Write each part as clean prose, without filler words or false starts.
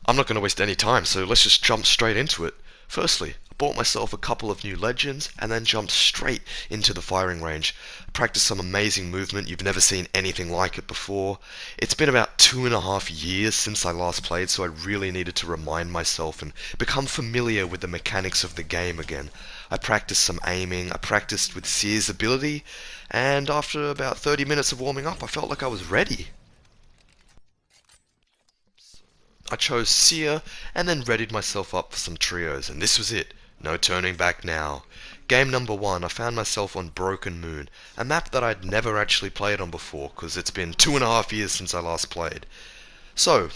I'm not going to waste any time, so let's just jump straight into it. Firstly, I bought myself a couple of new legends and then jumped straight into the firing range. I practiced some amazing movement, you've never seen anything like it before. It's been about 2.5 years since I last played, so I really needed to remind myself and become familiar with the mechanics of the game again. I practiced some aiming, I practiced with Seer's ability, and after about 30 minutes of warming up, I felt like I was ready. I chose Seer and then readied myself up for some trios, and this was it. No turning back now. Game number one, I found myself on Broken Moon, a map that I'd never actually played on before, because it's been 2.5 years since I last played. So,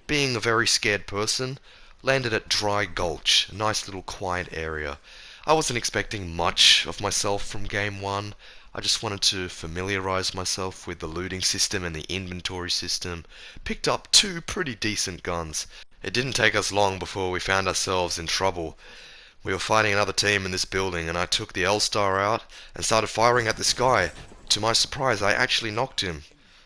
being a very scared person, landed at Dry Gulch, a nice little quiet area. I wasn't expecting much of myself from game one. I just wanted to familiarize myself with the looting system and the inventory system. Picked up two pretty decent guns. It didn't take us long before we found ourselves in trouble. We were fighting another team in this building and I took the L-Star out and started firing at this guy. To my surprise, I actually knocked him.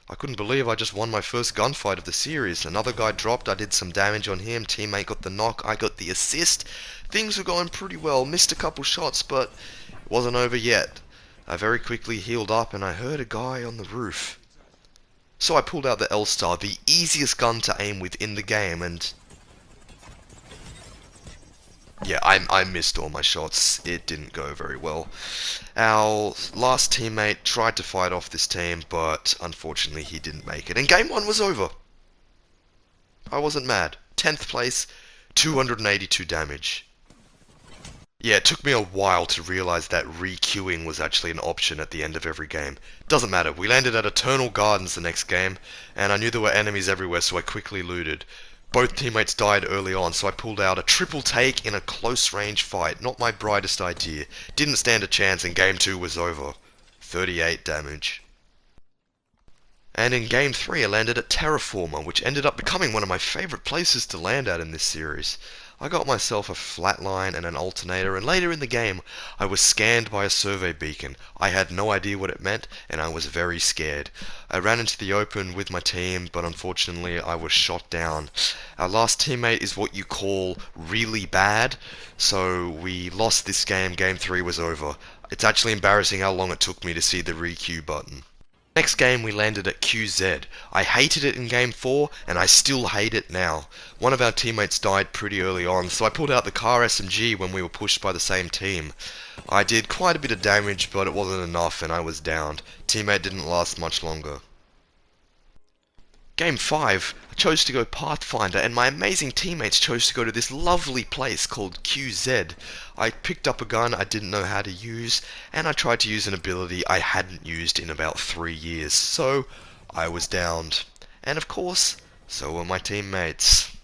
I couldn't believe I just won my first gunfight of the series. Another guy dropped, I did some damage on him, teammate got the knock, I got the assist. Things were going pretty well, missed a couple shots, but it wasn't over yet. I very quickly healed up and I heard a guy on the roof. So I pulled out the L-Star, the easiest gun to aim with in the game, and yeah, I missed all my shots. It didn't go very well. Our last teammate tried to fight off this team, but unfortunately he didn't make it. And game one was over. I wasn't mad. 10th place, 282 damage. Yeah, it took me a while to realize that re-queuing was actually an option at the end of every game. Doesn't matter, we landed at Eternal Gardens the next game, and I knew there were enemies everywhere, so I quickly looted. Both teammates died early on, so I pulled out a triple take in a close range fight. Not my brightest idea. Didn't stand a chance and game 2 was over. 38 damage. And in game 3 I landed at Terraformer, which ended up becoming one of my favourite places to land at in this series. I got myself a flatline and an alternator, and later in the game I was scanned by a survey beacon. I had no idea what it meant, and I was very scared. I ran into the open with my team, but unfortunately I was shot down. Our last teammate is what you call really bad, so we lost this game. Game 3 was over. It's actually embarrassing how long it took me to see the re-queue button. Next game we landed at QZ. I hated it in game 4 and I still hate it now. One of our teammates died pretty early on, so I pulled out the car SMG when we were pushed by the same team. I did quite a bit of damage, but it wasn't enough and I was downed. Teammate didn't last much longer. Game 5, I chose to go Pathfinder, and my amazing teammates chose to go to this lovely place called QZ. I picked up a gun I didn't know how to use, and I tried to use an ability I hadn't used in about 3 years, so I was downed. And of course, so were my teammates.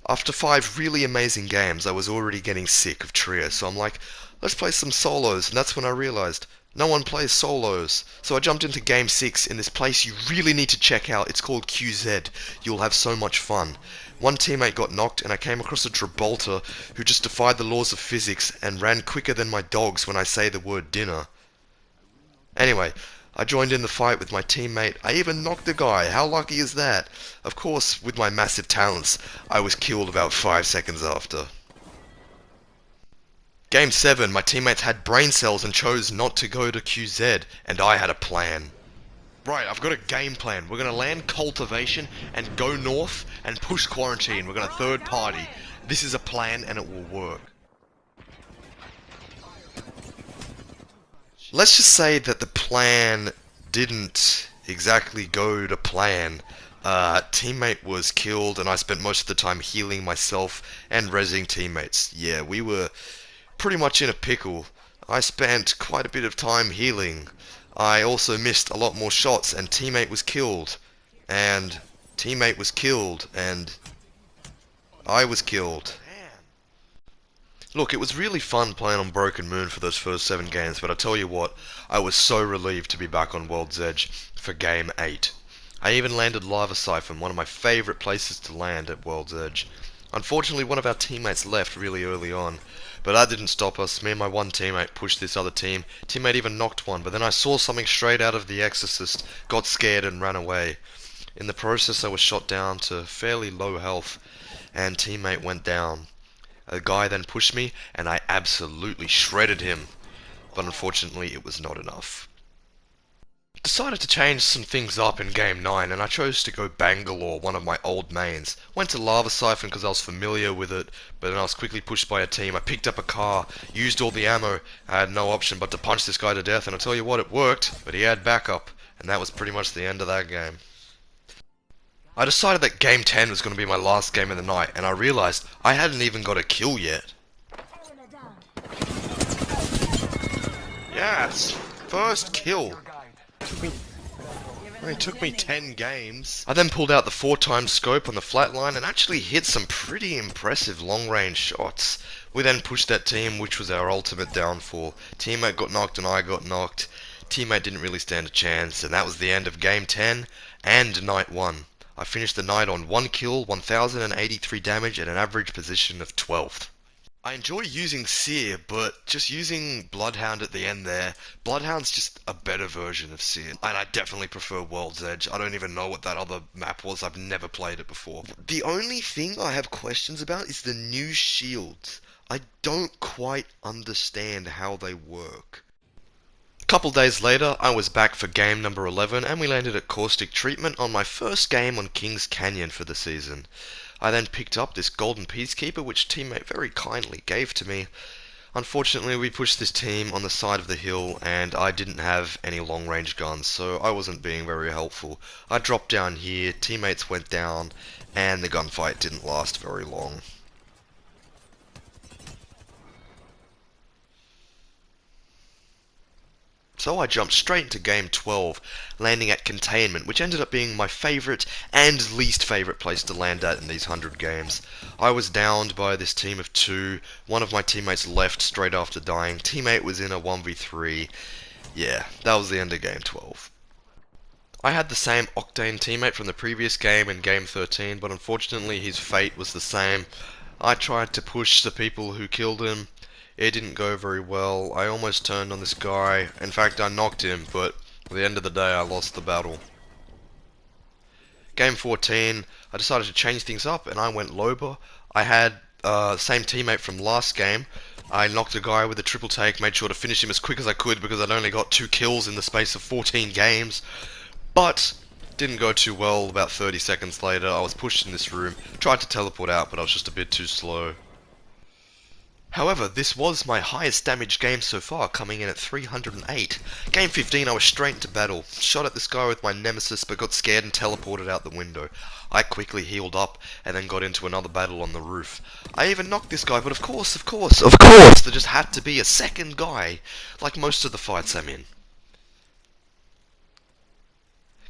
After 5 really amazing games, I was already getting sick of trio, so I'm like, let's play some solos, and that's when I realized no one plays solos. So I jumped into game 6 in this place you really need to check out. It's called QZ. You'll have so much fun. One teammate got knocked and I came across a Gibraltar who just defied the laws of physics and ran quicker than my dogs when I say the word dinner. Anyway, I joined in the fight with my teammate. I even knocked the guy. How lucky is that? Of course, with my massive talents, I was killed about 5 seconds after. Game 7, my teammates had brain cells and chose not to go to QZ, and I had a plan. Right, I've got a game plan. We're going to land cultivation and go north and push quarantine. We're going to third party. This is a plan and it will work. Let's just say that the plan didn't exactly go to plan. Teammate was killed and I spent most of the time healing myself and rezzing teammates. Yeah, we were pretty much in a pickle. I spent quite a bit of time healing. I also missed a lot more shots and teammate was killed. And teammate was killed and I was killed. Look, it was really fun playing on Broken Moon for those first 7 games, but I tell you what, I was so relieved to be back on World's Edge for Game 8. I even landed Lava Siphon, one of my favourite places to land at World's Edge. Unfortunately, one of our teammates left really early on, but that didn't stop us. Me and my one teammate pushed this other team. Teammate even knocked one, but then I saw something straight out of The Exorcist, got scared and ran away. In the process, I was shot down to fairly low health, and teammate went down. A guy then pushed me, and I absolutely shredded him, but unfortunately it was not enough. Decided to change some things up in Game 9, and I chose to go Bangalore, one of my old mains. Went to Lava Siphon because I was familiar with it, but then I was quickly pushed by a team. I picked up a car, used all the ammo, I had no option but to punch this guy to death, and I'll tell you what, it worked, but he had backup, and that was pretty much the end of that game. I decided that Game 10 was going to be my last game of the night, and I realized I hadn't even got a kill yet. Yes! First kill! It took me 10 games. I then pulled out the 4x scope on the flatline and actually hit some pretty impressive long-range shots. We then pushed that team, which was our ultimate downfall. Teammate got knocked and I got knocked. Teammate didn't really stand a chance, and that was the end of Game 10 and Night 1. I finished the night on 1 kill, 1083 damage, and an average position of 12th. I enjoy using Seer, but just using Bloodhound at the end there, Bloodhound's just a better version of Seer, and I definitely prefer World's Edge. I don't even know what that other map was, I've never played it before. The only thing I have questions about is the new shields. I don't quite understand how they work. A couple days later, I was back for game number 11, and we landed at Caustic Treatment on my first game on Kings Canyon for the season. I then picked up this Golden Peacekeeper, which teammate very kindly gave to me. Unfortunately, we pushed this team on the side of the hill, and I didn't have any long-range guns, so I wasn't being very helpful. I dropped down here, teammates went down, and the gunfight didn't last very long. So I jumped straight into Game 12, landing at Containment, which ended up being my favourite and least favourite place to land at in these 100 games. I was downed by this team of 2, one of my teammates left straight after dying, teammate was in a 1v3, yeah, that was the end of Game 12. I had the same Octane teammate from the previous game in Game 13, but unfortunately his fate was the same. I tried to push the people who killed him. It didn't go very well. I almost turned on this guy. In fact, I knocked him, but at the end of the day, I lost the battle. Game 14, I decided to change things up, and I went Loba. I had the same teammate from last game. I knocked a guy with a triple take, made sure to finish him as quick as I could because I'd only got 2 kills in the space of 14 games. But didn't go too well. About 30 seconds later, I was pushed in this room. Tried to teleport out, but I was just a bit too slow. However, this was my highest damage game so far, coming in at 308. Game 15, I was straight into battle. Shot at this guy with my nemesis, but got scared and teleported out the window. I quickly healed up, and then got into another battle on the roof. I even knocked this guy, but of course, there just had to be a second guy, like most of the fights I'm in.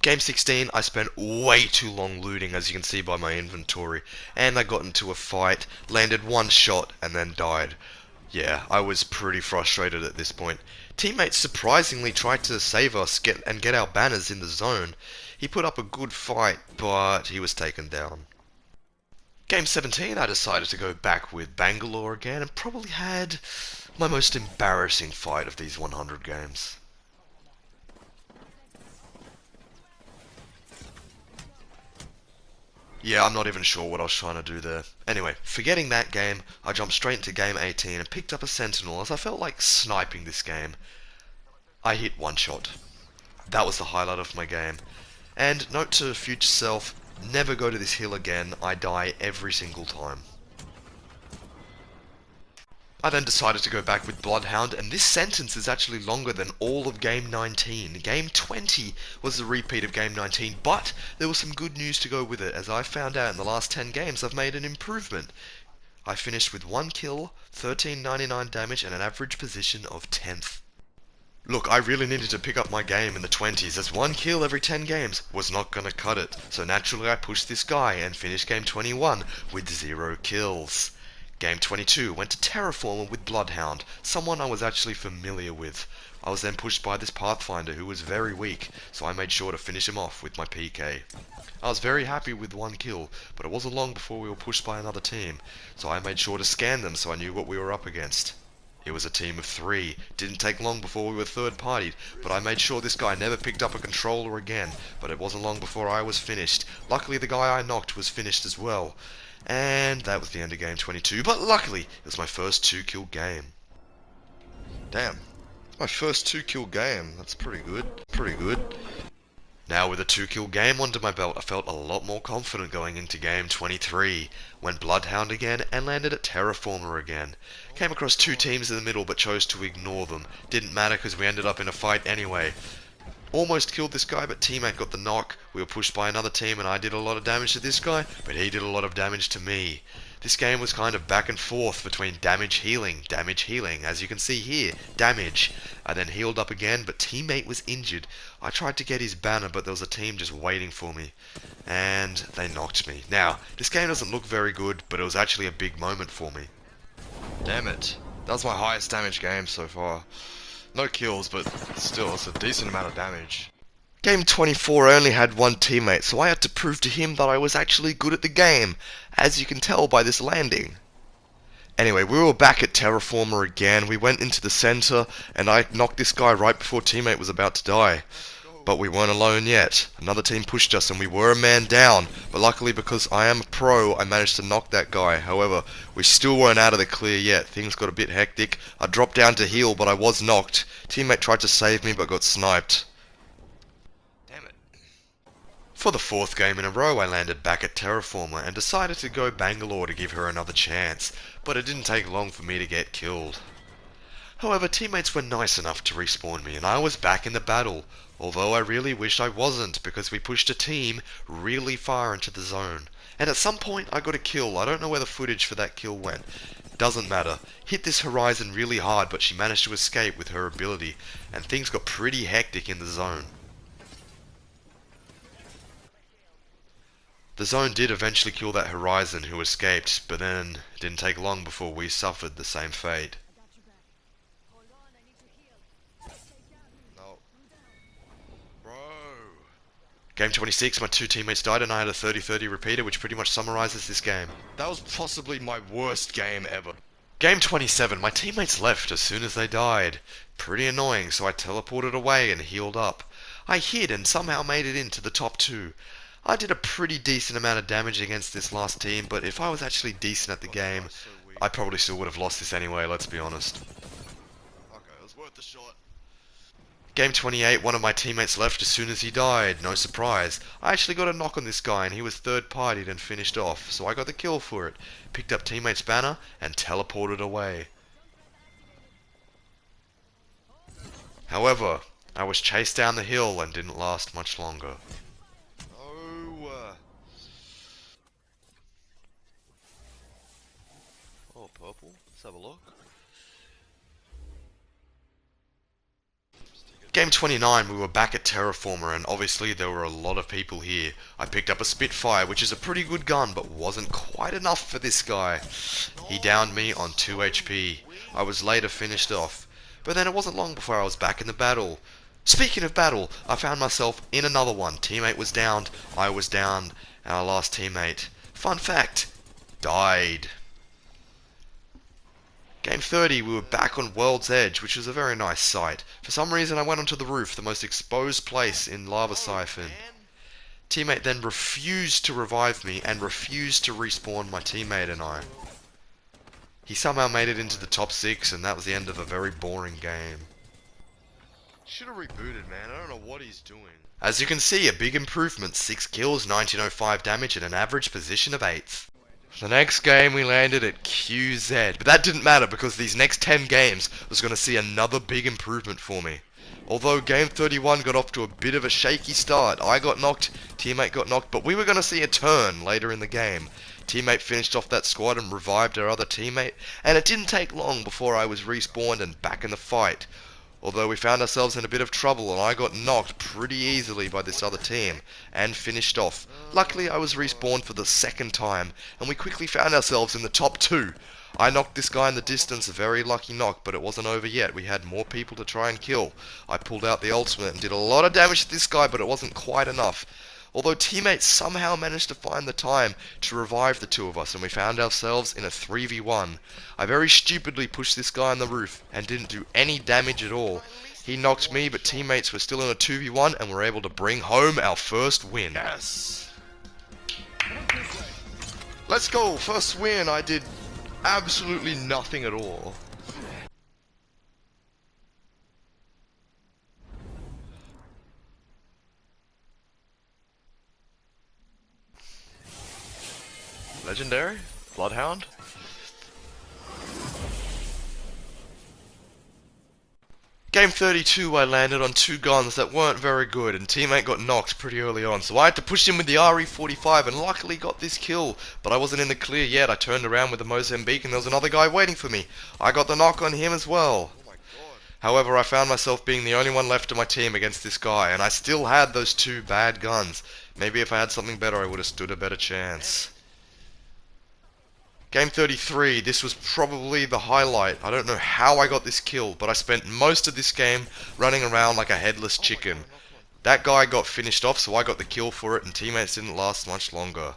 Game 16, I spent way too long looting, as you can see by my inventory, and I got into a fight, landed 1 shot, and then died. Yeah, I was pretty frustrated at this point. Teammates surprisingly tried to save us and get our banners in the zone. He put up a good fight, but he was taken down. Game 17, I decided to go back with Bangalore again, and probably had my most embarrassing fight of these 100 games. Yeah, I'm not even sure what I was trying to do there. Anyway, forgetting that game, I jumped straight into game 18 and picked up a Sentinel as I felt like sniping this game. I hit 1 shot. That was the highlight of my game. And note to future self, never go to this hill again, I die every single time. I then decided to go back with Bloodhound, and this sentence is actually longer than all of Game 19. Game 20 was the repeat of Game 19, but there was some good news to go with it, as I found out in the last 10 games I've made an improvement. I finished with 1 kill, 1399 damage, and an average position of 10th. Look, I really needed to pick up my game in the 20s, as 1 kill every 10 games was not gonna cut it, so naturally I pushed this guy and finished Game 21 with 0 kills. Game 22 went to Terraformer with Bloodhound, someone I was actually familiar with. I was then pushed by this Pathfinder who was very weak, so I made sure to finish him off with my PK. I was very happy with 1 kill, but it wasn't long before we were pushed by another team, so I made sure to scan them so I knew what we were up against. It was a team of 3. Didn't take long before we were third partied, but I made sure this guy never picked up a controller again, but it wasn't long before I was finished. Luckily the guy I knocked was finished as well. And that was the end of game 22, but luckily it was my first 2-kill game. Damn. My first 2-kill game. That's pretty good. Pretty good. Now with a 2-kill game under my belt, I felt a lot more confident going into game 23. Went Bloodhound again and landed at Terraformer again. Came across 2 teams in the middle but chose to ignore them. Didn't matter because we ended up in a fight anyway. Almost killed this guy, but teammate got the knock. We were pushed by another team and I did a lot of damage to this guy, but he did a lot of damage to me. This game was kind of back and forth between damage healing, as you can see here, damage. I then healed up again, but teammate was injured. I tried to get his banner, but there was a team just waiting for me, and they knocked me. Now, this game doesn't look very good, but it was actually a big moment for me. Damn it. That was my highest damage game so far. No kills, but still, it's a decent amount of damage. Game 24 I only had one teammate, so I had to prove to him that I was actually good at the game, as you can tell by this landing. Anyway, we were back at Terraformer again. We went into the center, and I knocked this guy right before teammate was about to die. But we weren't alone yet. Another team pushed us, and we were a man down. But luckily, because I am a pro, I managed to knock that guy. However, we still weren't out of the clear yet. Things got a bit hectic. I dropped down to heal, but I was knocked. Teammate tried to save me, but got sniped. For the 4th game in a row, I landed back at Terraformer and decided to go Bangalore to give her another chance, but it didn't take long for me to get killed. However, teammates were nice enough to respawn me and I was back in the battle, although I really wished I wasn't because we pushed a team really far into the zone. And at some point I got a kill. I don't know where the footage for that kill went. Doesn't matter. Hit this Horizon really hard, but she managed to escape with her ability, and things got pretty hectic in the zone. The zone did eventually kill that Horizon who escaped, but then it didn't take long before we suffered the same fate. No. Bro. Game 26, my 2 teammates died and I had a 30-30 repeater, which pretty much summarizes this game. That was possibly my worst game ever. Game 27, my teammates left as soon as they died. Pretty annoying, so I teleported away and healed up. I hid and somehow made it into the top 2. I did a pretty decent amount of damage against this last team, but if I was actually decent at the game, I probably still would have lost this anyway, let's be honest. Okay, it was worth the shot. Game 28, one of my teammates left as soon as he died, no surprise. I actually got a knock on this guy and he was third partied and finished off, so I got the kill for it. Picked up teammate's banner and teleported away. However, I was chased down the hill and didn't last much longer. Oh, purple. Let's have a look. Game 29, we were back at Terraformer, and obviously there were a lot of people here. I picked up a Spitfire, which is a pretty good gun, but wasn't quite enough for this guy. He downed me on 2 HP. I was later finished off, but then it wasn't long before I was back in the battle. Speaking of battle, I found myself in another one. Teammate was downed, I was down, our last teammate, fun fact, died. Game 30, we were back on World's Edge, which was a very nice sight. For some reason I went onto the roof, the most exposed place in Lava Siphon. Teammate then refused to revive me and refused to respawn my teammate and I. He somehow made it into the top 6 and that was the end of a very boring game. Should have rebooted, man. I don't know what he's doing. As you can see, a big improvement. 6 kills, 1905 damage, and an average position of 8th. The next game we landed at QZ, but that didn't matter because these next 10 games was going to see another big improvement for me. Although game 31 got off to a bit of a shaky start. I got knocked, teammate got knocked, but we were going to see a turn later in the game. Teammate finished off that squad and revived our other teammate, and it didn't take long before I was respawned and back in the fight. Although we found ourselves in a bit of trouble and I got knocked pretty easily by this other team and finished off. Luckily I was respawned for the 2nd time and we quickly found ourselves in the top 2. I knocked this guy in the distance, a very lucky knock, but it wasn't over yet. We had more people to try and kill. I pulled out the ultimate and did a lot of damage to this guy, but it wasn't quite enough. although teammates somehow managed to find the time to revive the two of us, and we found ourselves in a 3v1. I very stupidly pushed this guy on the roof and didn't do any damage at all. He knocked me, but teammates were still in a 2v1 and were able to bring home our first win. Yes! Let's go! First win! I did absolutely nothing at all. Legendary? Bloodhound? Game 32 I landed on 2 guns that weren't very good, and teammate got knocked pretty early on, so I had to push him with the RE45 and luckily got this kill, but I wasn't in the clear yet. I turned around with the Mozambique and there was another guy waiting for me. I got the knock on him as well. However, I found myself being the only one left of my team against this guy, and I still had those 2 bad guns. Maybe if I had something better I would have stood a better chance. Game 33, this was probably the highlight. I don't know how I got this kill, but I spent most of this game running around like a headless chicken. That guy got finished off, so I got the kill for it, and teammates didn't last much longer.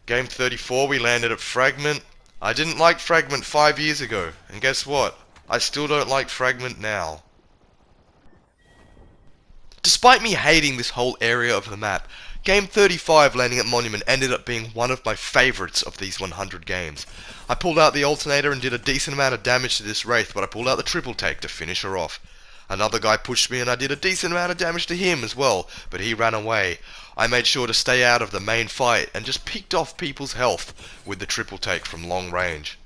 Game 34, we landed at Fragment. I didn't like Fragment 5 years ago, and guess what? I still don't like Fragment now. Despite me hating this whole area of the map, Game 35 landing at Monument ended up being one of my favourites of these 100 games. I pulled out the alternator and did a decent amount of damage to this Wraith, but I pulled out the triple take to finish her off. Another guy pushed me and I did a decent amount of damage to him as well, but he ran away. I made sure to stay out of the main fight and just picked off people's health with the triple take from long range.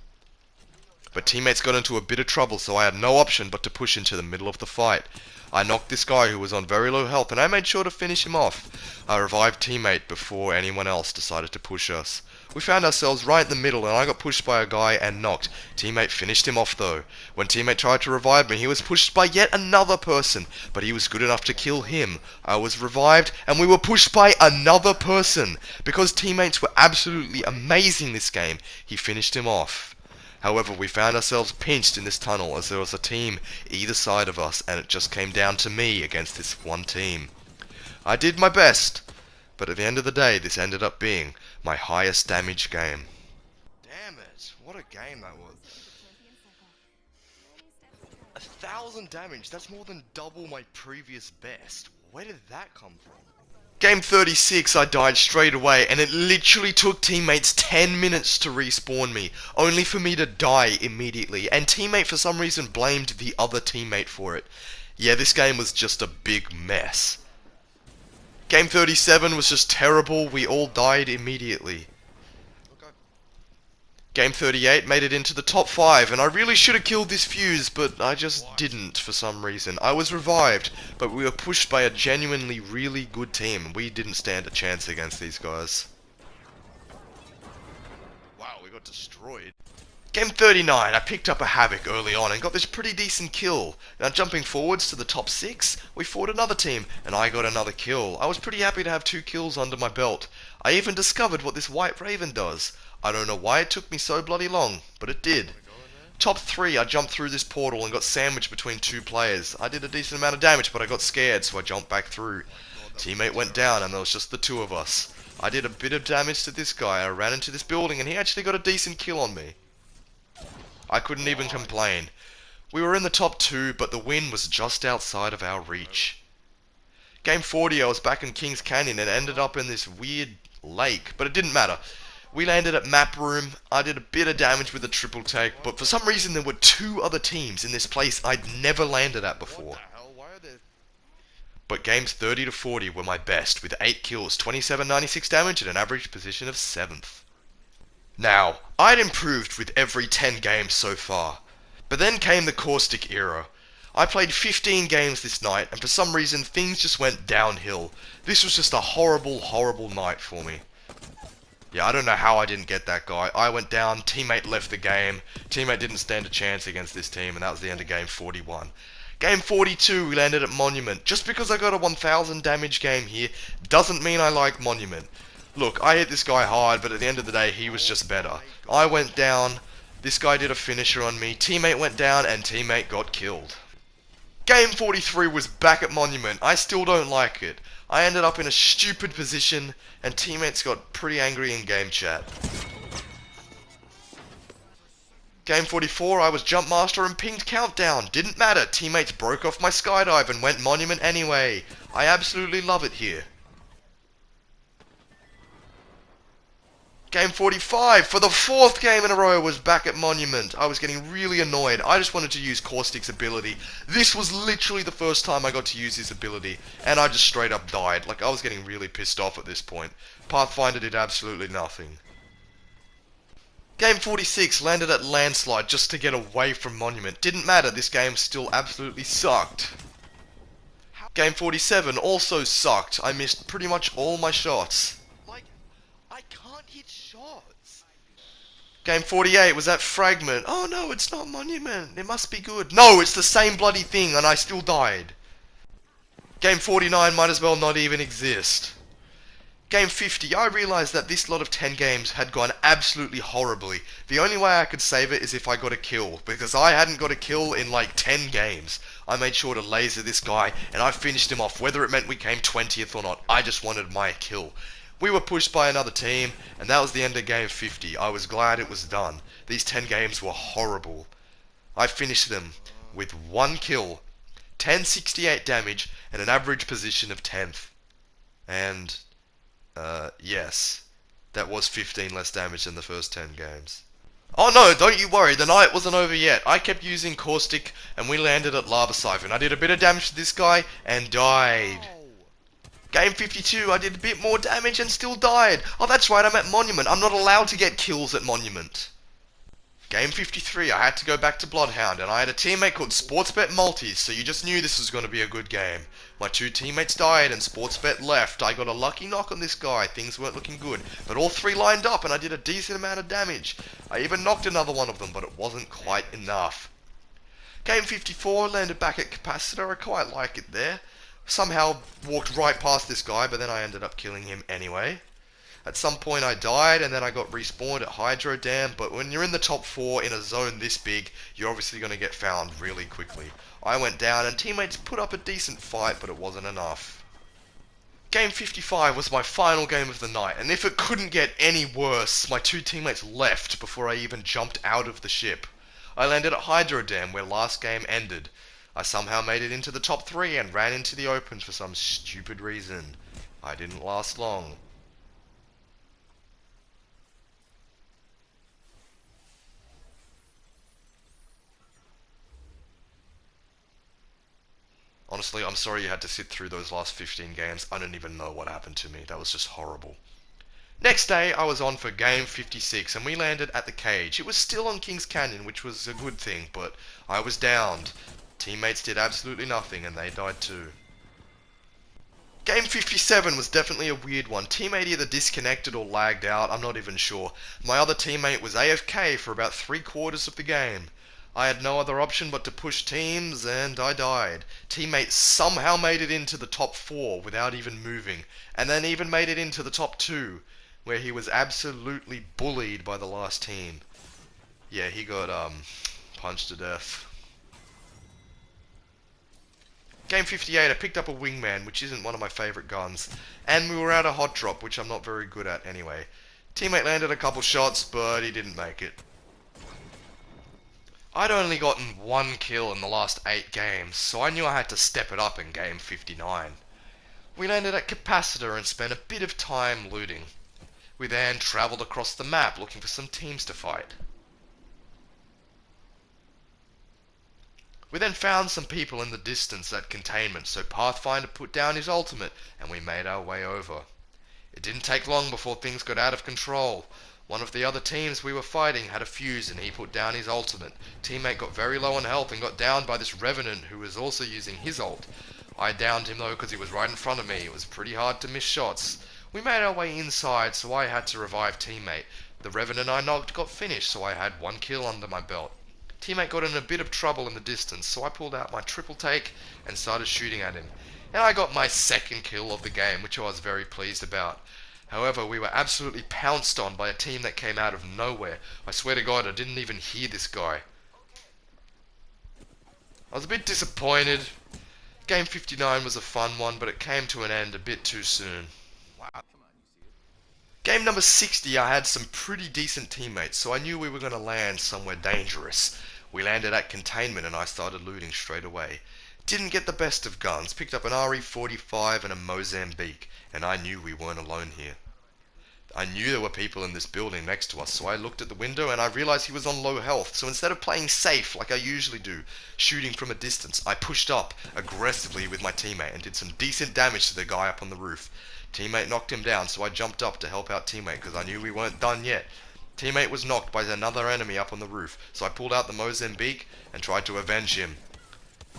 But teammates got into a bit of trouble, so I had no option but to push into the middle of the fight. I knocked this guy who was on very low health and I made sure to finish him off. I revived teammate before anyone else decided to push us. We found ourselves right in the middle and I got pushed by a guy and knocked. Teammate finished him off though. When teammate tried to revive me, he was pushed by yet another person, but he was good enough to kill him. I was revived and we were pushed by another person. Because teammates were absolutely amazing this game, he finished him off. However, we found ourselves pinched in this tunnel as there was a team either side of us and it just came down to me against this one team. I did my best, but at the end of the day this ended up being my highest damage game. Damn it, what a game that was. 1,000 damage, that's more than double my previous best. Where did that come from? Game 36, I died straight away, and it literally took teammates 10 minutes to respawn me, only for me to die immediately, and teammate for some reason blamed the other teammate for it. Yeah, this game was just a big mess. Game 37 was just terrible, we all died immediately. Game 38 made it into the top 5, and I really should have killed this fuse, but I just didn't for some reason. I was revived, but we were pushed by a genuinely really good team. We didn't stand a chance against these guys. Wow, we got destroyed. Game 39, I picked up a Havoc early on and got this pretty decent kill. Now jumping forwards to the top 6, we fought another team, and I got another kill. I was pretty happy to have 2 kills under my belt. I even discovered what this White Raven does. I don't know why it took me so bloody long, but it did. Top 3, I jumped through this portal and got sandwiched between 2 players. I did a decent amount of damage, but I got scared, so I jumped back through. Teammate went down and there was just the 2 of us. I did a bit of damage to this guy. I ran into this building and he actually got a decent kill on me. I couldn't even complain. We were in the top 2, but the win was just outside of our reach. Game 40, I was back in Kings Canyon and ended up in this weird lake, but it didn't matter. We landed at Map Room. I did a bit of damage with a triple take, but for some reason there were 2 other teams in this place I'd never landed at before. But games 30 to 40 were my best, with 8 kills, 2796 damage, and an average position of 7th. Now, I'd improved with every 10 games so far, but then came the Caustic era. I played 15 games this night, and for some reason things just went downhill. This was just a horrible, horrible night for me. Yeah, I don't know how I didn't get that guy. I went down, teammate left the game, teammate didn't stand a chance against this team, and that was the end of game 41. Game 42, we landed at Monument. Just because I got a 1000 damage game here, doesn't mean I like Monument. Look, I hit this guy hard, but at the end of the day, he was just better. I went down, this guy did a finisher on me, teammate went down, and teammate got killed. Game 43 was back at Monument. I still don't like it. I ended up in a stupid position, and teammates got pretty angry in game chat. Game 44, I was Jump Master and pinged Countdown. Didn't matter, teammates broke off my skydive and went Monument anyway. I absolutely love it here. Game 45, for the 4th game in a row, was back at Monument. I was getting really annoyed. I just wanted to use Caustic's ability. This was literally the first time I got to use his ability, and I just straight up died. Like, I was getting really pissed off at this point. Pathfinder did absolutely nothing. Game 46, landed at Landslide just to get away from Monument. Didn't matter, this game still absolutely sucked. Game 47 also sucked. I missed pretty much all my shots. Like, I can't hit shots. Game 48 was at Fragment. Oh no, it's not Monument. It must be good. No, it's the same bloody thing and I still died. Game 49 might as well not even exist. Game 50, I realised that this lot of 10 games had gone absolutely horribly. The only way I could save it is if I got a kill, because I hadn't got a kill in like 10 games. I made sure to laser this guy, and I finished him off, whether it meant we came 20th or not. I just wanted my kill. We were pushed by another team, and that was the end of game 50. I was glad it was done. These 10 games were horrible. I finished them with 1 kill, 1068 damage, and an average position of 10th. And yes. That was 15 less damage than the first 10 games. Oh no, don't you worry, the night wasn't over yet. I kept using Caustic, and we landed at Lava Siphon. I did a bit of damage to this guy, and died. Game 52, I did a bit more damage and still died. Oh, that's right, I'm at Monument. I'm not allowed to get kills at Monument. Game 53, I had to go back to Bloodhound, and I had a teammate called Sportsbet Multis, so you just knew this was going to be a good game. My 2 teammates died, and Sportsbet left. I got a lucky knock on this guy, things weren't looking good, but all 3 lined up, and I did a decent amount of damage. I even knocked another one of them, but it wasn't quite enough. Game 54, landed back at Capacitor, I quite like it there. Somehow walked right past this guy, but then I ended up killing him anyway. At some point I died, and then I got respawned at Hydro Dam, but when you're in the top 4 in a zone this big, you're obviously going to get found really quickly. I went down, and teammates put up a decent fight, but it wasn't enough. Game 55 was my final game of the night, and if it couldn't get any worse, my 2 teammates left before I even jumped out of the ship. I landed at Hydro Dam, where last game ended. I somehow made it into the top 3 and ran into the opens for some stupid reason. I didn't last long. Honestly, I'm sorry you had to sit through those last 15 games. I don't even know what happened to me. That was just horrible. Next day, I was on for game 56, and we landed at the cage. It was still on Kings Canyon, which was a good thing, but I was downed. Teammates did absolutely nothing, and they died too. Game 57 was definitely a weird one. Teammate either disconnected or lagged out, I'm not even sure. My other teammate was AFK for about 3/4 of the game. I had no other option but to push teams, and I died. Teammate somehow made it into the top 4 without even moving, and then even made it into the top 2, where he was absolutely bullied by the last team. Yeah, he got, punched to death. Game 58, I picked up a Wingman, which isn't one of my favourite guns, and we were at a hot drop, which I'm not very good at anyway. Teammate landed a couple shots, but he didn't make it. I'd only gotten 1 kill in the last 8 games, so I knew I had to step it up in game 59. We landed at Capacitor and spent a bit of time looting. We then travelled across the map looking for some teams to fight. We then found some people in the distance at containment, so Pathfinder put down his ultimate and we made our way over. It didn't take long before things got out of control. One of the other teams we were fighting had a fuse and he put down his ultimate. Teammate got very low on health and got downed by this Revenant who was also using his ult. I downed him though because he was right in front of me. It was pretty hard to miss shots. We made our way inside, so I had to revive teammate. The Revenant I knocked got finished, so I had 1 kill under my belt. Teammate got in a bit of trouble in the distance, so I pulled out my triple take and started shooting at him. And I got my 2nd kill of the game, which I was very pleased about. However, we were absolutely pounced on by a team that came out of nowhere. I swear to God, I didn't even hear this guy. I was a bit disappointed. Game 59 was a fun one, but it came to an end a bit too soon. Game number 60, I had some pretty decent teammates, so I knew we were going to land somewhere dangerous. We landed at containment and I started looting straight away. Didn't get the best of guns, picked up an RE45 and a Mozambique, and I knew we weren't alone here. I knew there were people in this building next to us, so I looked at the window and I realized he was on low health. So instead of playing safe like I usually do, shooting from a distance, I pushed up aggressively with my teammate and did some decent damage to the guy up on the roof. Teammate knocked him down, so I jumped up to help out teammate because I knew we weren't done yet. Teammate was knocked by another enemy up on the roof, so I pulled out the Mozambique and tried to avenge him.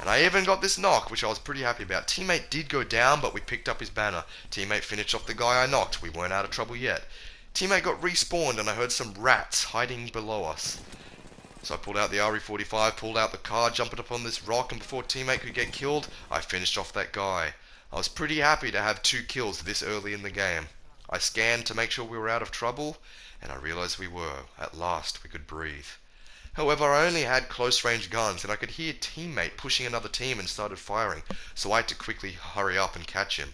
And I even got this knock, which I was pretty happy about. Teammate did go down, but we picked up his banner. Teammate finished off the guy I knocked. We weren't out of trouble yet. Teammate got respawned, and I heard some rats hiding below us. So I pulled out the RE45, pulled out the car, jumped up on this rock, and before teammate could get killed, I finished off that guy. I was pretty happy to have 2 kills this early in the game. I scanned to make sure we were out of trouble, and I realized we were. At last, we could breathe. However, I only had close-range guns, and I could hear teammate pushing another team and started firing, so I had to quickly hurry up and catch him.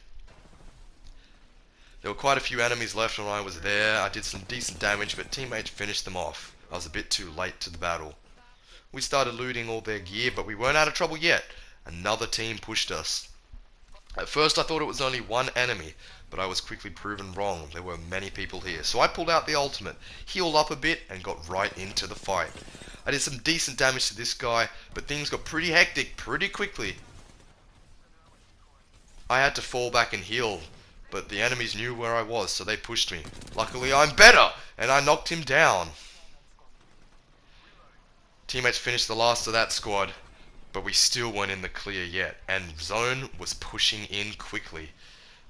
There were quite a few enemies left when I was there. I did some decent damage, but teammates finished them off. I was a bit too late to the battle. We started looting all their gear, but we weren't out of trouble yet. Another team pushed us. At first I thought it was only one enemy, but I was quickly proven wrong. There were many people here, so I pulled out the ultimate, healed up a bit, and got right into the fight. I did some decent damage to this guy, but things got pretty hectic pretty quickly. I had to fall back and heal, but the enemies knew where I was, so they pushed me. Luckily I'm better, and I knocked him down. Teammates finished the last of that squad, but we still weren't in the clear yet, and Zone was pushing in quickly.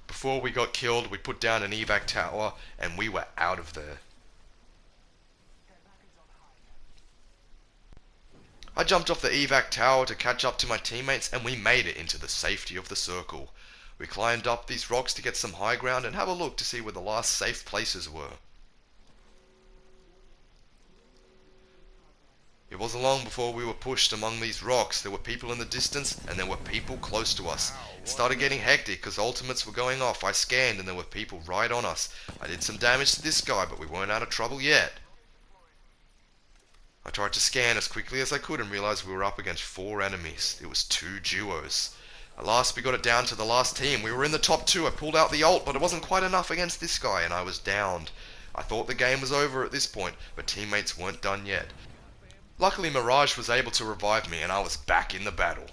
Before we got killed, we put down an evac tower, and we were out of there. I jumped off the evac tower to catch up to my teammates, and we made it into the safety of the circle. We climbed up these rocks to get some high ground and have a look to see where the last safe places were. It wasn't long before we were pushed among these rocks. There were people in the distance, and there were people close to us. It started getting hectic because ultimates were going off. I scanned and there were people right on us. I did some damage to this guy, but we weren't out of trouble yet. I tried to scan as quickly as I could and realized we were up against 4 enemies. It was 2 duos. At last we got it down to the last team. We were in the top 2. I pulled out the ult, but it wasn't quite enough against this guy, and I was downed. I thought the game was over at this point, but teammates weren't done yet. Luckily Mirage was able to revive me, and I was back in the battle.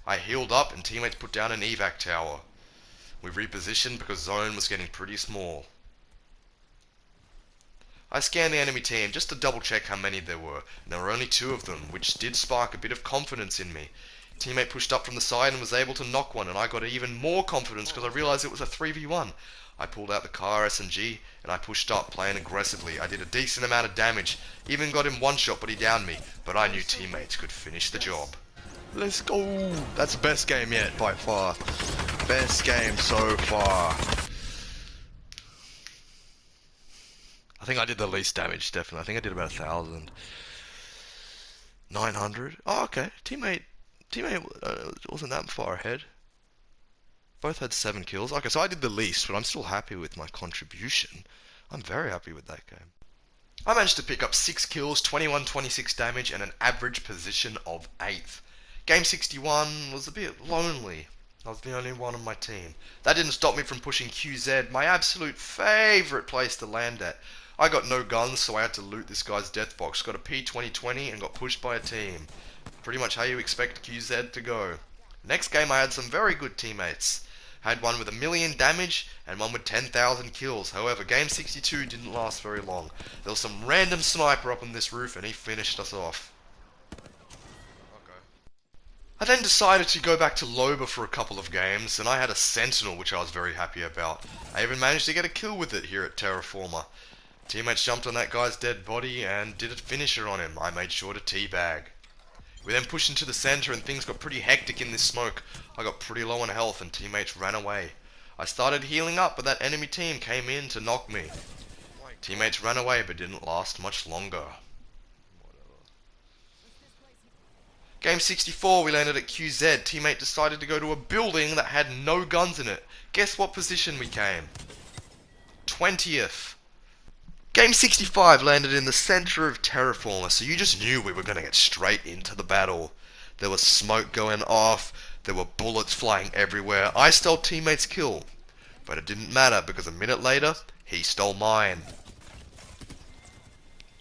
I healed up, and teammates put down an evac tower. We repositioned because Zone was getting pretty small. I scanned the enemy team just to double check how many there were, and there were only 2 of them, which did spark a bit of confidence in me. Teammate pushed up from the side and was able to knock one, and I got even more confidence because I realized it was a 3v1. I pulled out the car SMG and I pushed up, playing aggressively. I did a decent amount of damage, even got him one shot, but he downed me. But I knew teammates could finish the job. Let's go! That's the best game yet, by far. Best game so far. I think I did the least damage, definitely. I think I did about 1,000. 900? Oh, okay. Teammate wasn't that far ahead. Both had 7 kills. Okay, so I did the least, but I'm still happy with my contribution. I'm very happy with that game. I managed to pick up 6 kills, 21-26 damage, and an average position of 8th. Game 61 was a bit lonely. I was the only one on my team. That didn't stop me from pushing QZ, my absolute favourite place to land at. I got no guns, so I had to loot this guy's death box. Got a P2020 and got pushed by a team. Pretty much how you expect QZ to go. Next game I had some very good teammates. I had one with 1,000,000 damage and one with 10,000 kills. However, game 62 didn't last very long. There was some random sniper up on this roof and he finished us off. I then decided to go back to Loba for a couple of games, and I had a Sentinel which I was very happy about. I even managed to get a kill with it here at Terraformer. Teammates jumped on that guy's dead body and did a finisher on him. I made sure to teabag. We then pushed into the center and things got pretty hectic in this smoke. I got pretty low on health and teammates ran away. I started healing up, but that enemy team came in to knock me. Teammates ran away but didn't last much longer. Game 64, we landed at QZ. Teammate decided to go to a building that had no guns in it. Guess what position we came? 20th. Game 65 landed in the center of Terraformer, so you just knew we were going to get straight into the battle. There was smoke going off, there were bullets flying everywhere. I stole teammate's kill, but it didn't matter because a minute later, he stole mine.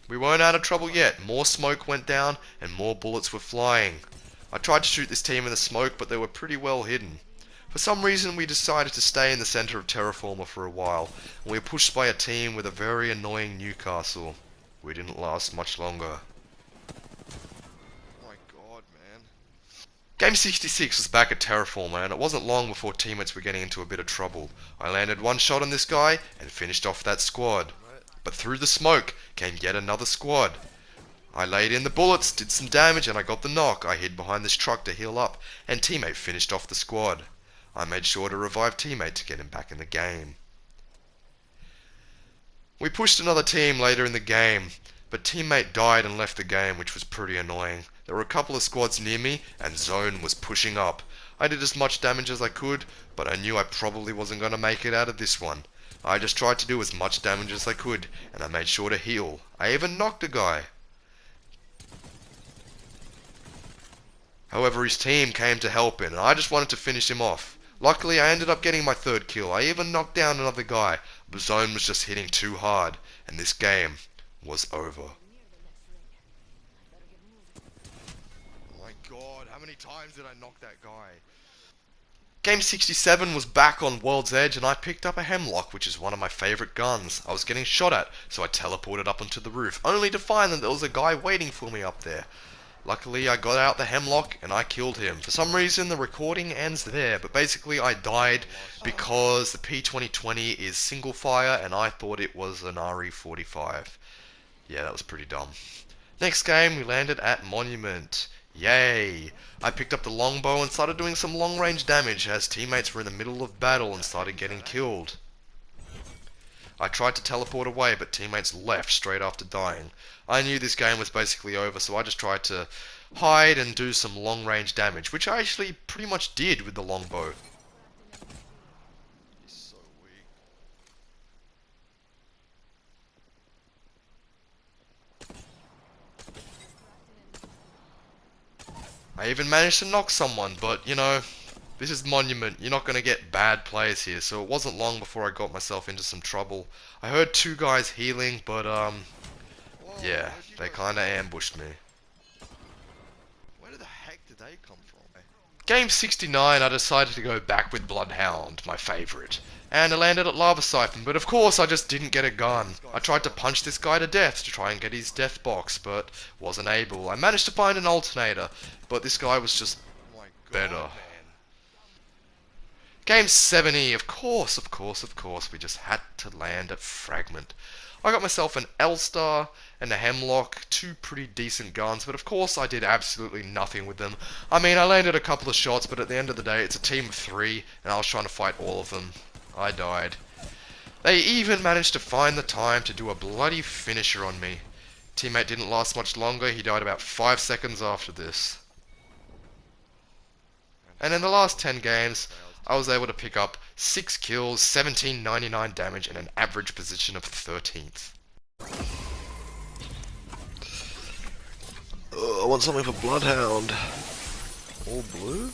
We weren't out of trouble yet. More smoke went down and more bullets were flying. I tried to shoot this team in the smoke, but they were pretty well hidden. For some reason, we decided to stay in the center of Terraformer for a while, and we were pushed by a team with a very annoying Newcastle. We didn't last much longer. Oh my god, man. Game 66 was back at Terraformer, and it wasn't long before teammates were getting into a bit of trouble. I landed one shot on this guy and finished off that squad. But through the smoke came yet another squad. I laid in the bullets, did some damage, and I got the knock. I hid behind this truck to heal up, and teammate finished off the squad. I made sure to revive teammate to get him back in the game. We pushed another team later in the game, but teammate died and left the game, which was pretty annoying. There were a couple of squads near me, and Zone was pushing up. I did as much damage as I could, but I knew I probably wasn't going to make it out of this one. I just tried to do as much damage as I could, and I made sure to heal. I even knocked a guy. However, his team came to help him, and I just wanted to finish him off. Luckily, I ended up getting my third kill. I even knocked down another guy, but Zone was just hitting too hard, and this game was over. Oh my god, how many times did I knock that guy? Game 67 was back on World's Edge, and I picked up a Hemlock, which is one of my favourite guns. I was getting shot at, so I teleported up onto the roof, only to find that there was a guy waiting for me up there. Luckily, I got out the Hemlock, and I killed him. For some reason, the recording ends there, but basically I died because the P2020 is single fire, and I thought it was an RE45. Yeah, that was pretty dumb. Next game, we landed at Monument. Yay! I picked up the longbow and started doing some long-range damage as teammates were in the middle of battle and started getting killed. I tried to teleport away, but teammates left straight after dying. I knew this game was basically over, so I just tried to hide and do some long-range damage, which I actually pretty much did with the longbow. He's so weak. I even managed to knock someone, but, you know, this is Monument. You're not going to get bad players here, so it wasn't long before I got myself into some trouble. I heard two guys healing, but, yeah, they kind of ambushed me. Where the heck did they come from? Game 69, I decided to go back with Bloodhound, my favourite. And I landed at Lava Siphon, but of course I just didn't get a gun. I tried to punch this guy to death to try and get his death box, but wasn't able. I managed to find an alternator, but this guy was just better. Game 70, of course, we just had to land at Fragment. I got myself an L-Star and a Hemlock, two pretty decent guns, but of course I did absolutely nothing with them. I mean, I landed a couple of shots, but at the end of the day, it's a team of 3, and I was trying to fight all of them. I died. They even managed to find the time to do a bloody finisher on me. Teammate didn't last much longer, he died about 5 seconds after this. And in the last 10 games, I was able to pick up 6 kills, 1799 damage, and an average position of 13th. I want something for Bloodhound. All blue?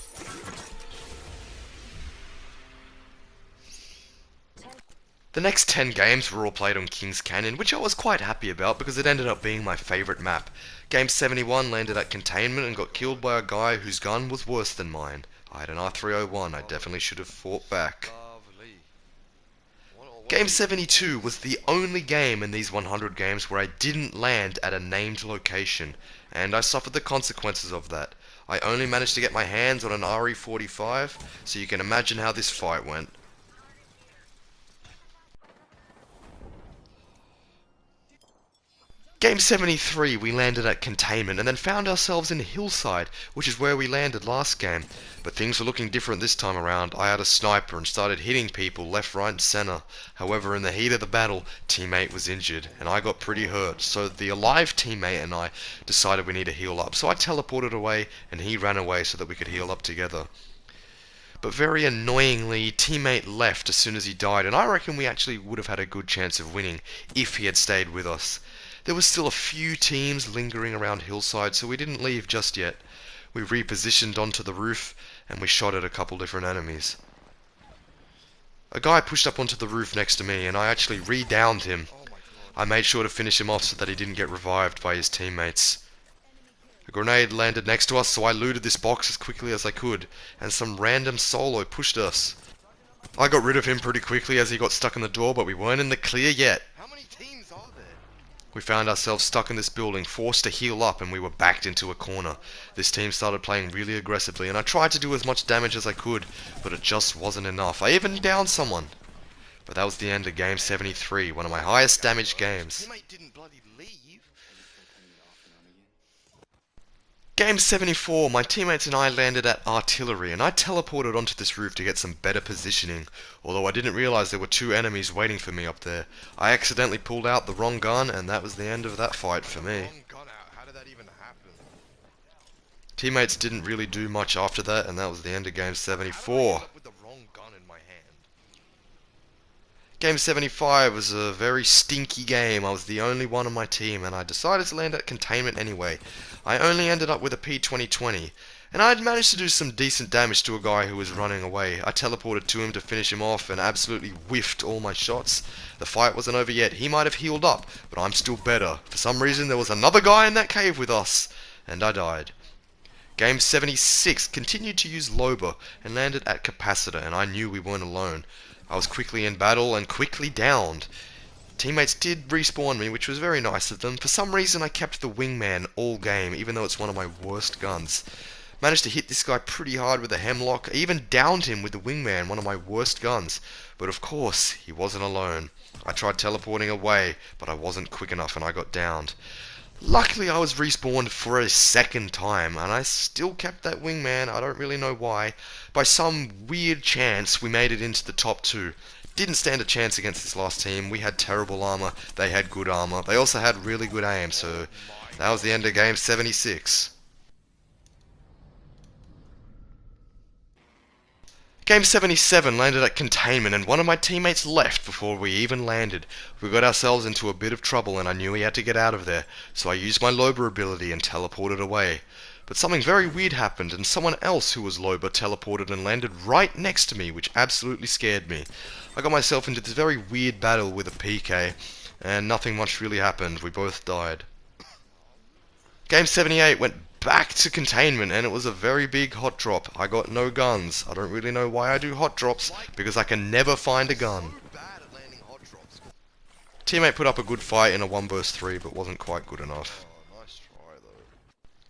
The next 10 games were all played on Kings Canyon, which I was quite happy about because it ended up being my favourite map. Game 71 landed at Containment and got killed by a guy whose gun was worse than mine. I had an R301, I definitely should have fought back. Game 72 was the only game in these 100 games where I didn't land at a named location, and I suffered the consequences of that. I only managed to get my hands on an RE45, so you can imagine how this fight went. Game 73, we landed at containment and then found ourselves in Hillside, which is where we landed last game. But things were looking different this time around. I had a sniper and started hitting people left, right and centre. However, in the heat of the battle, teammate was injured and I got pretty hurt. So the alive teammate and I decided we need to heal up. So I teleported away and he ran away so that we could heal up together. But very annoyingly, teammate left as soon as he died, and I reckon we actually would have had a good chance of winning if he had stayed with us. There was still a few teams lingering around Hillside, so we didn't leave just yet. We repositioned onto the roof, and we shot at a couple different enemies. A guy pushed up onto the roof next to me, and I actually re-downed him. I made sure to finish him off so that he didn't get revived by his teammates. A grenade landed next to us, so I looted this box as quickly as I could, and some random solo pushed us. I got rid of him pretty quickly as he got stuck in the door, but we weren't in the clear yet. How many teams are there? We found ourselves stuck in this building, forced to heal up, and we were backed into a corner. This team started playing really aggressively, and I tried to do as much damage as I could, but it just wasn't enough. I even downed someone. But that was the end of game 73, one of my highest damage games. Teammate didn't bloody leave. Game 74, my teammates and I landed at artillery, and I teleported onto this roof to get some better positioning, although I didn't realise there were two enemies waiting for me up there. I accidentally pulled out the wrong gun, and that was the end of that fight for me. Wrong gun out. How did that even happen? Teammates didn't really do much after that, and that was the end of game How did I 74. end up with the wrong gun in my hand? Game 75 was a very stinky game. I was the only one on my team, and I decided to land at containment anyway. I only ended up with a P2020, and I had managed to do some decent damage to a guy who was running away. I teleported to him to finish him off and absolutely whiffed all my shots. The fight wasn't over yet. He might have healed up, but I'm still better. For some reason there was another guy in that cave with us, and I died. Game 76 continued to use Loba and landed at capacitor, and I knew we weren't alone. I was quickly in battle and quickly downed. Teammates did respawn me, which was very nice of them. For some reason I kept the wingman all game, even though it's one of my worst guns. Managed to hit this guy pretty hard with a hemlock. I even downed him with the wingman, one of my worst guns. But of course, he wasn't alone. I tried teleporting away, but I wasn't quick enough and I got downed. Luckily I was respawned for a second time, and I still kept that wingman. I don't really know why. By some weird chance, we made it into the top two. Didn't stand a chance against this last team. We had terrible armor, they had good armor. They also had really good aim, so that was the end of game 76. Game 77 landed at containment, and one of my teammates left before we even landed. We got ourselves into a bit of trouble, and I knew we had to get out of there, so I used my Loba ability and teleported away. But something very weird happened, and someone else who was Loba teleported and landed right next to me, which absolutely scared me. I got myself into this very weird battle with a PK, and nothing much really happened. We both died. Game 78 went back to containment, and it was a very big hot drop. I got no guns. I don't really know why I do hot drops, because I can never find a gun. So bad at landing hot drops. Teammate put up a good fight in a 1v3, but wasn't quite good enough. Oh, nice try though.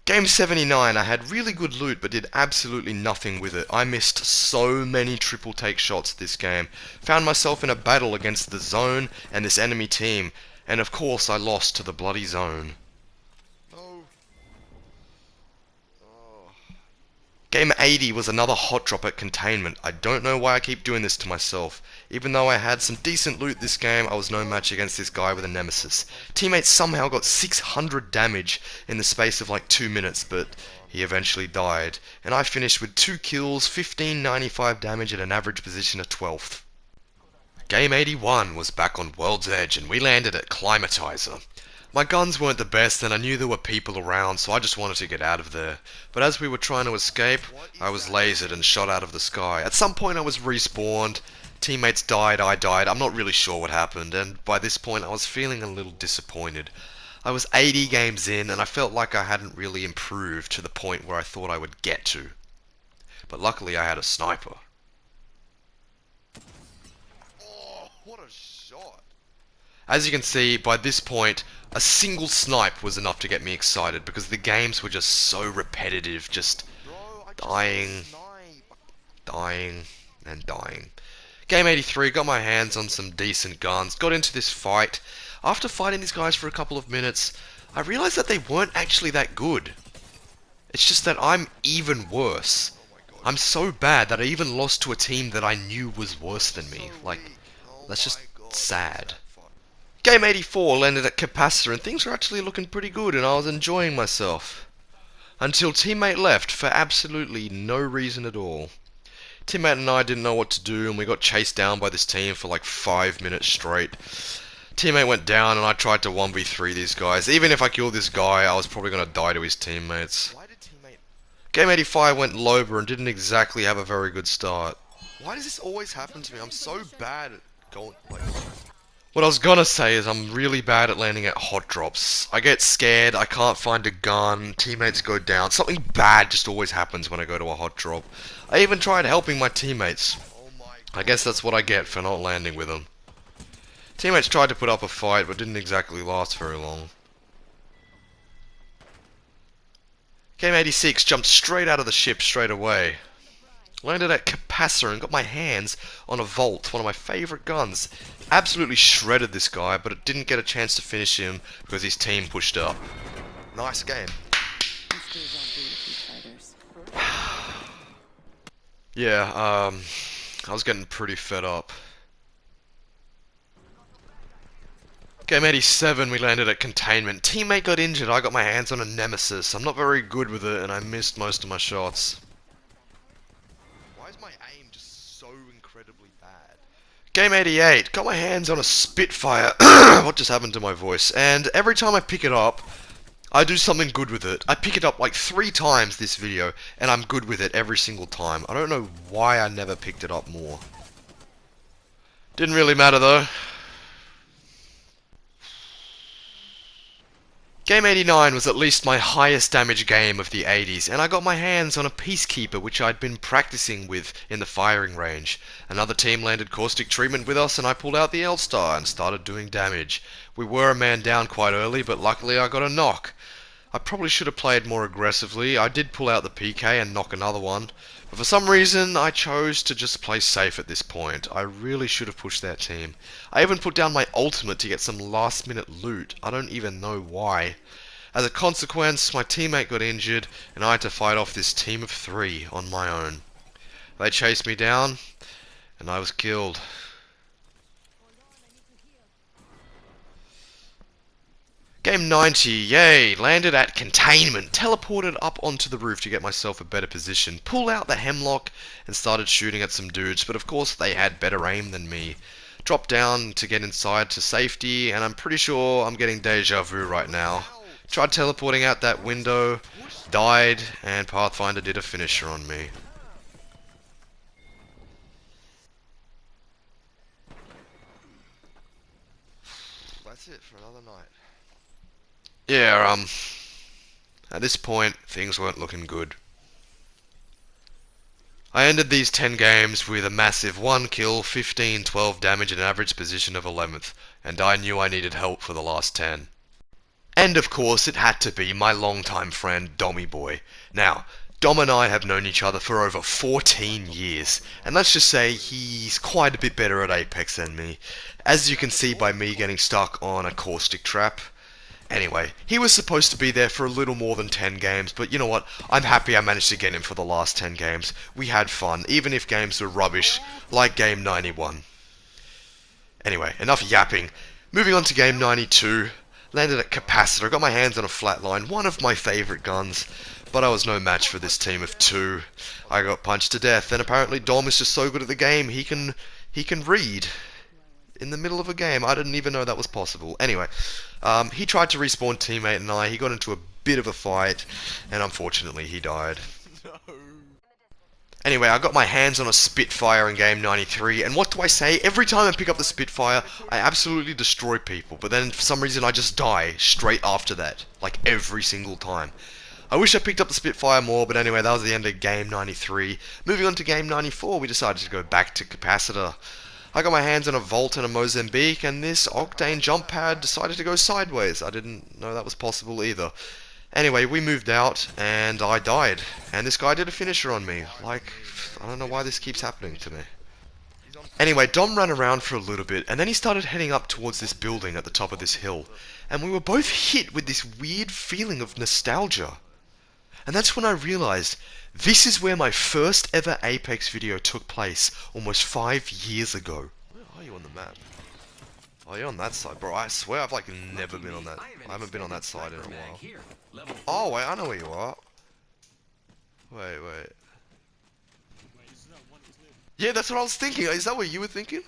Game 79, I had really good loot, but did absolutely nothing with it. I missed so many triple take shots this game. Found myself in a battle against the zone and this enemy team, and of course I lost to the bloody zone. No. Oh. Game 80 was another hot drop at containment. I don't know why I keep doing this to myself. Even though I had some decent loot this game, I was no match against this guy with a nemesis. Teammates somehow got 600 damage in the space of like 2 minutes, but he eventually died. And I finished with 2 kills, 1595 damage at an average position of 12th. Game 81 was back on World's Edge, and we landed at Climatizer. My guns weren't the best, and I knew there were people around, so I just wanted to get out of there. But as we were trying to escape, I was lasered and shot out of the sky. At some point I was respawned, teammates died, I died, I'm not really sure what happened, and by this point I was feeling a little disappointed. I was 80 games in, and I felt like I hadn't really improved to the point where I thought I would get to. But luckily I had a sniper. Oh, what a shot. As you can see, by this point, a single snipe was enough to get me excited, because the games were just so repetitive, just Bro, I just dying, snipe. dying, and dying. Game 83, got my hands on some decent guns, got into this fight. After fighting these guys for a couple of minutes, I realized that they weren't actually that good. It's just that I'm even worse. I'm so bad that I even lost to a team that I knew was worse than me. Like, that's just sad. Game 84 landed at Capacitor and things were actually looking pretty good and I was enjoying myself. Until teammate left for absolutely no reason at all. Teammate and I didn't know what to do and we got chased down by this team for like 5 minutes straight. Teammate went down and I tried to 1v3 these guys. Even if I killed this guy, I was probably going to die to his teammates. Game 85 went Loba and didn't exactly have a very good start. Why does this always happen to me? I'm so bad at going like... What I was gonna say is I'm really bad at landing at hot drops. I get scared, I can't find a gun, teammates go down. Something bad just always happens when I go to a hot drop. I even tried helping my teammates. I guess that's what I get for not landing with them. Teammates tried to put up a fight but didn't exactly last very long. Game 86 jumped straight out of the ship straight away. Landed at Capacitor and got my hands on a Volt, one of my favourite guns. Absolutely shredded this guy, but it didn't get a chance to finish him because his team pushed up. Nice game. Yeah, I was getting pretty fed up. Game 87, we landed at Containment. Teammate got injured, I got my hands on a Nemesis. I'm not very good with it and I missed most of my shots. Why is my aim just so incredibly bad? Game 88, got my hands on a Spitfire. What just happened to my voice? And every time I pick it up, I do something good with it. I pick it up like 3 times this video, and I'm good with it every single time. I don't know why I never picked it up more. Didn't really matter though. Game 89 was at least my highest damage game of the 80s, and I got my hands on a Peacekeeper which I'd been practicing with in the firing range. Another team landed caustic treatment with us and I pulled out the L-Star and started doing damage. We were a man down quite early, but luckily I got a knock. I probably should have played more aggressively. I did pull out the PK and knock another one, but for some reason I chose to just play safe at this point. I really should have pushed that team. I even put down my ultimate to get some last minute loot. I don't even know why. As a consequence, my teammate got injured and I had to fight off this team of 3 on my own. They chased me down and I was killed. Game 90, yay, landed at Containment, teleported up onto the roof to get myself a better position, pulled out the Hemlock and started shooting at some dudes, but of course they had better aim than me. Dropped down to get inside to safety, and I'm pretty sure I'm getting deja vu right now. Tried teleporting out that window, died, and Pathfinder did a finisher on me. That's it for another night. Yeah, at this point, things weren't looking good. I ended these 10 games with a massive 1 kill, 15, 12 damage and an average position of 11th, and I knew I needed help for the last 10. And of course, it had to be my longtime friend, Dommy Boy. Now, Dom and I have known each other for over 14 years, and let's just say he's quite a bit better at Apex than me, as you can see by me getting stuck on a caustic trap. Anyway, he was supposed to be there for a little more than 10 games, but you know what? I'm happy I managed to get him for the last 10 games. We had fun, even if games were rubbish, like game 91. Anyway, enough yapping. Moving on to game 92. Landed at Capacitor, got my hands on a flatline, one of my favourite guns, but I was no match for this team of 2. I got punched to death, and apparently Dom is just so good at the game, he can read in the middle of a game. I didn't even know that was possible. Anyway, he tried to respawn teammate and he got into a bit of a fight, and unfortunately he died. No. Anyway, I got my hands on a Spitfire in game 93, and what do I say? Every time I pick up the Spitfire, I absolutely destroy people, but then for some reason I just die straight after that. Like every single time. I wish I picked up the Spitfire more, but anyway, that was the end of game 93. Moving on to game 94, we decided to go back to Capacitor. I got my hands on a Volt and a Mozambique, and this Octane jump pad decided to go sideways. I didn't know that was possible either. Anyway, we moved out, and I died. And this guy did a finisher on me. Like, I don't know why this keeps happening to me. Anyway, Dom ran around for a little bit, and then he started heading up towards this building at the top of this hill. And we were both hit with this weird feeling of nostalgia. And that's when I realized this is where my first ever Apex video took place almost 5 years ago. Where are you on the map? Oh, you're on that side, bro. I swear I've like never been on that. I haven't been on that side in a while. Oh, wait, I know where you are. Wait. Yeah, that's what I was thinking. Is that what you were thinking?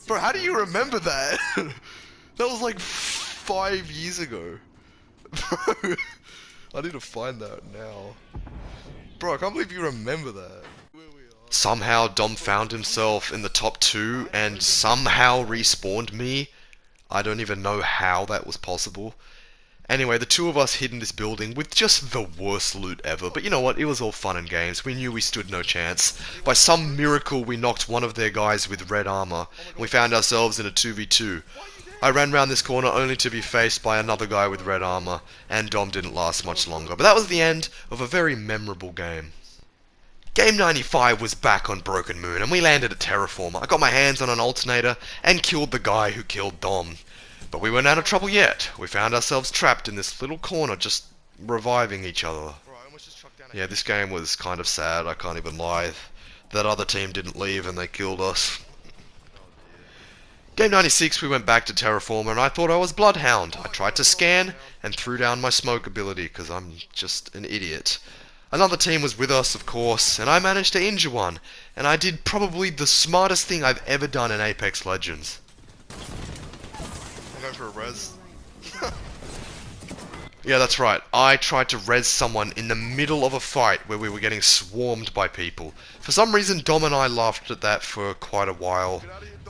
Bro, how do you remember that? That was like 5 years ago. Bro, I need to find that now. Bro, I can't believe you remember that. Somehow Dom found himself in the top 2 and somehow respawned me. I don't even know how that was possible. Anyway, the two of us hid in this building with just the worst loot ever, but you know what, it was all fun and games. We knew we stood no chance. By some miracle, we knocked one of their guys with red armor, and we found ourselves in a 2v2. I ran round this corner only to be faced by another guy with red armor, and Dom didn't last much longer. But that was the end of a very memorable game. Game 95 was back on Broken Moon, and we landed at Terraformer. I got my hands on an alternator, and killed the guy who killed Dom. But we weren't out of trouble yet. We found ourselves trapped in this little corner just reviving each other. Yeah, this game was kind of sad, I can't even lie. That other team didn't leave and they killed us. Game 96 we went back to Terraformer and I thought I was Bloodhound. I tried to scan and threw down my smoke ability because I'm just an idiot. Another team was with us, of course, and I managed to injure one. And I did probably the smartest thing I've ever done in Apex Legends. I'm going for a res. Yeah, that's right. I tried to res someone in the middle of a fight where we were getting swarmed by people. For some reason, Dom and I laughed at that for quite a while.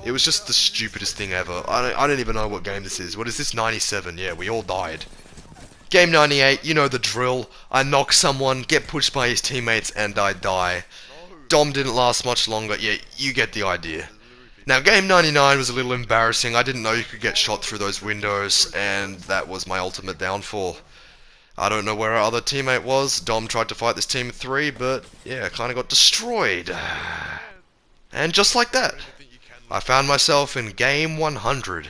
It was just the stupidest thing ever. I don't even know what game this is. What is this? 97? Yeah, we all died. Game 98, you know the drill. I knock someone, get pushed by his teammates, and I die. Dom didn't last much longer. Yeah, you get the idea. Now, game 99 was a little embarrassing. I didn't know you could get shot through those windows, and that was my ultimate downfall. I don't know where our other teammate was. Dom tried to fight this team of 3, but yeah, kinda got destroyed. And just like that, I found myself in game 100.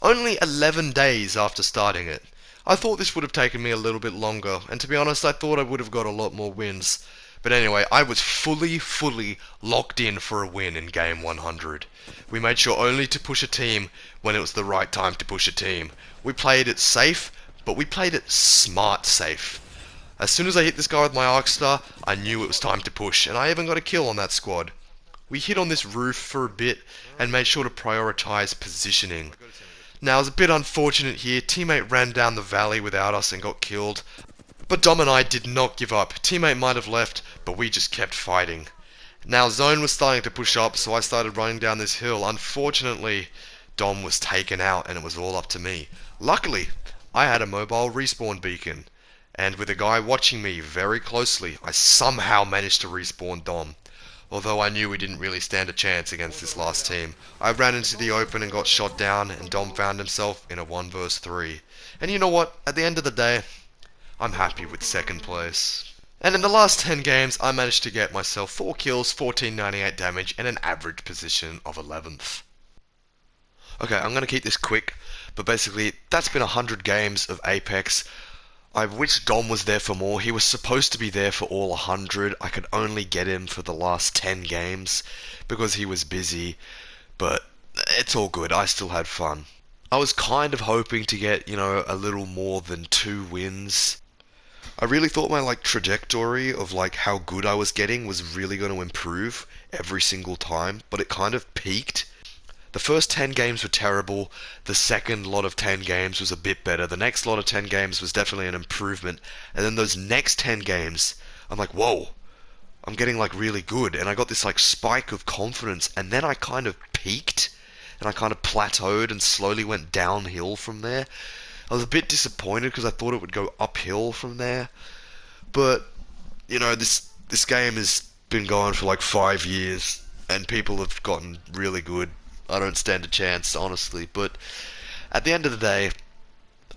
Only 11 days after starting it. I thought this would have taken me a little bit longer, and to be honest, I thought I would have got a lot more wins. But anyway, I was fully locked in for a win in game 100. We made sure only to push a team when it was the right time to push a team. We played it safe, but we played it smart safe. As soon as I hit this guy with my arc star, I knew it was time to push, and I even got a kill on that squad. We hid on this roof for a bit, and made sure to prioritize positioning. Now, it was a bit unfortunate here. Teammate ran down the valley without us and got killed. But Dom and I did not give up. Teammate might have left, but we just kept fighting. Now, zone was starting to push up, so I started running down this hill. Unfortunately, Dom was taken out, and it was all up to me. Luckily, I had a mobile respawn beacon. And with a guy watching me very closely, I somehow managed to respawn Dom. Although I knew we didn't really stand a chance against this last team. I ran into the open and got shot down, and Dom found himself in a 1 vs 3. And you know what? At the end of the day, I'm happy with second place. And in the last 10 games, I managed to get myself 4 kills, 1498 damage, and an average position of 11th. Okay, I'm gonna keep this quick, but basically, that's been 100 games of Apex. I wish Dom was there for more. He was supposed to be there for all 100. I could only get him for the last 10 games because he was busy. But it's all good. I still had fun. I was kind of hoping to get, a little more than 2 wins. I really thought my trajectory of how good I was getting was really going to improve every single time, but it kind of peaked. The first 10 games were terrible, the second lot of 10 games was a bit better, the next lot of 10 games was definitely an improvement, and then those next 10 games, I'm like, whoa, I'm getting really good, and I got this spike of confidence, and then I kind of peaked, and I kind of plateaued and slowly went downhill from there. I was a bit disappointed because I thought it would go uphill from there, but, this game has been going for 5 years, and people have gotten really good. I don't stand a chance, honestly, but at the end of the day,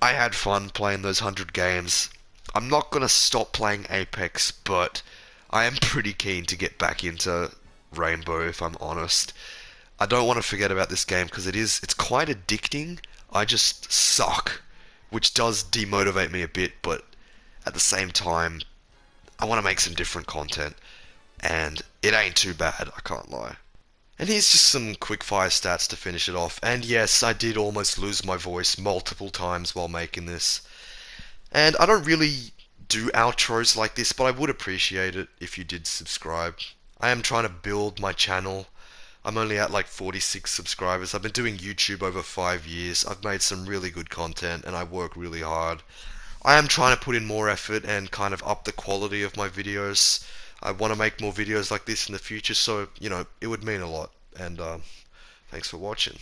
I had fun playing those 100 games. I'm not going to stop playing Apex, but I am pretty keen to get back into rainbow, if I'm honest. I don't want to forget about this game because it's quite addicting. I just suck, which does demotivate me a bit, but at the same time, I want to make some different content, and it ain't too bad, I can't lie. And here's just some quickfire stats to finish it off. And yes, I did almost lose my voice multiple times while making this. And I don't really do outros like this, but I would appreciate it if you did subscribe. I am trying to build my channel. I'm only at like 46 subscribers. I've been doing YouTube over 5 years. I've made some really good content and I work really hard. I am trying to put in more effort and kind of up the quality of my videos. I want to make more videos like this in the future, so, it would mean a lot. And thanks for watching.